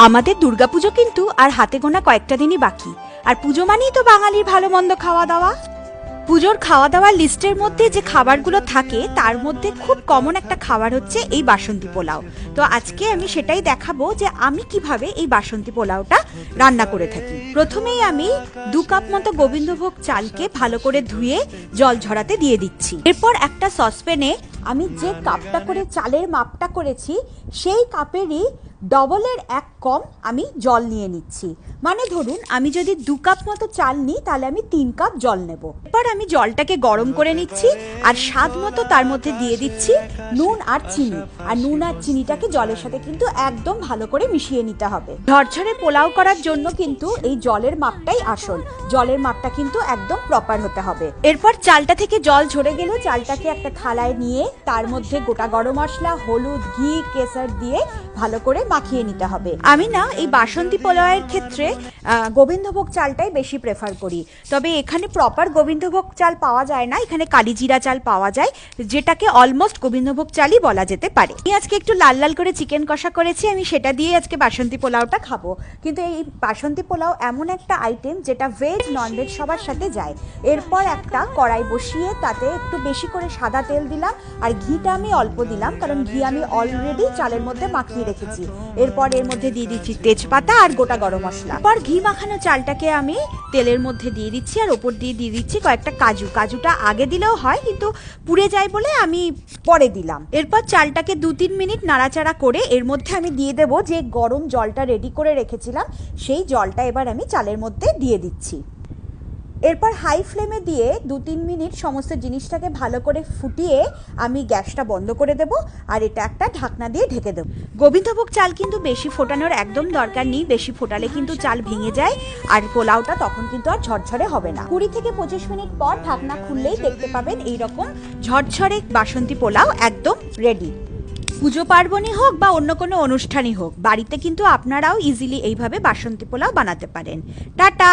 আমাদের দুর্গাপুজো কিন্তু আর হাতে গোনা কয়েকটা দিনই বাকি। আর পুজো মানেই তো বাঙালির ভালো মন্দ খাওয়া দাওয়া। পুজোর খাওয়া দাওয়ার লিস্টের মধ্যে যে খাবারগুলো থাকে তার মধ্যে খুব কমন একটা খাবার হচ্ছে এই বাসন্তী পোলাও। তো আজকে আমি সেটাই দেখাবো যে আমি কিভাবে এই বাসন্তী পোলাওটা রান্না করে থাকি। প্রথমেই আমি 2 কাপ মতো গোবিন্দভোগ চালকে ভালো করে ধুয়ে জল ঝরাতে দিয়ে দিচ্ছি। এরপর একটা সসপ্যানে আমি যে কাপটা করে চালের মাপটা করেছি সেই কাপেরই ডবলের 1 কম আমি জল নিয়ে নিচ্ছি। মানে ধরুন আমি যদি 2 কাপ মতো চাল নিই তাহলে আমি 3 কাপ জল নেব। এরপর আমি জলটাকে গরম করে নিচ্ছি আর স্বাদ মতো তার মধ্যে দিয়ে দিচ্ছি নুন আর চিনি। আর নুন আর চিনিটাকে জলের সাথে কিন্তু একদম ভালো করে মিশিয়ে নিতে হবে। ঝরঝরে পোলাও করার জন্য কিন্তু এই জলের মাপটাই আসল। জলের মাপটা কিন্তু একদম প্রপার হতে হবে। এরপর চালটা থেকে জল ঝরে গেলে চালটাকে একটা থালায় নিয়ে তার মধ্যে গোটা গরম মশলা, হলুদ, ঘি, কেশর দিয়ে ভালো করে মাখিয়ে নিতে হবে। আমি না এই বাসন্তী পোলাওয়ের ক্ষেত্রে গোবিন্দভোগ চালটাই বেশি প্রেফার করি। তবে এখানে প্রপার গোবিন্দভোগ চাল পাওয়া যায় না, এখানে কালিজিরা চাল পাওয়া যায়, যেটাকে অলমোস্ট গোবিন্দভোগ চালই বলা যেতে পারে। আমি আজকে একটু লাল লাল করে চিকেন কষা করেছি, আমি সেটা দিয়ে আজকে বাসন্তী পোলাওটা খাবো। কিন্তু এই বাসন্তী পোলাও এমন একটা আইটেম যেটা ভেজ ননভেজ সবার সাথে যায়। এরপর একটা কড়াই বসিয়ে তাতে একটু বেশি করে সাদা তেল দিলাম আর ঘিটা আমি অল্প দিলাম, কারণ ঘি আমি অলরেডি চালের মধ্যে মাখিয়ে রেখেছি। এরপর এর মধ্যে দিয়ে দিচ্ছি তেজপাতা আর গোটা গরম মশলা। পর ঘি মাখানো চালটাকে আমি তেলের মধ্যে দিয়ে দিচ্ছি আর ওপর দিয়ে দিচ্ছি কয়েকটা কাজু। কাজুটা আগে দিলেও হয় কিন্তু পুড়ে যায় বলে আমি পরে দিলাম। এরপর চালটাকে 2-3 মিনিট নাড়াচাড়া করে এর মধ্যে আমি দিয়ে দেবো যে গরম জলটা রেডি করে রেখেছিলাম, সেই জলটা এবার আমি চালের মধ্যে দিয়ে দিচ্ছি। এরপর হাই ফ্লেমে দিয়ে 2-3 মিনিট সমস্ত জিনিসটাকে ভালো করে ফুটিয়ে আমি গ্যাসটা বন্ধ করে দেব আর এটা একটা ঢাকনা দিয়ে ঢেকে দেবো। গোবিন্দভোগ চাল কিন্তু বেশি ফোটানোর একদম দরকার নেই, বেশি ফোটালে কিন্তু চাল ভেঙে যায় আর পোলাওটা তখন কিন্তু আর ঝরঝরে হবে না। 20 থেকে 25 মিনিট পর ঢাকনা খুললেই দেখতে পাবেন এইরকম ঝরঝরে বাসন্তী পোলাও একদম রেডি। পুজো পার্বণই হোক বা অন্য কোনো অনুষ্ঠানই হোক, বাড়িতে কিন্তু আপনারাও ইজিলি এইভাবে বাসন্তী পোলাও বানাতে পারেন। টাটা।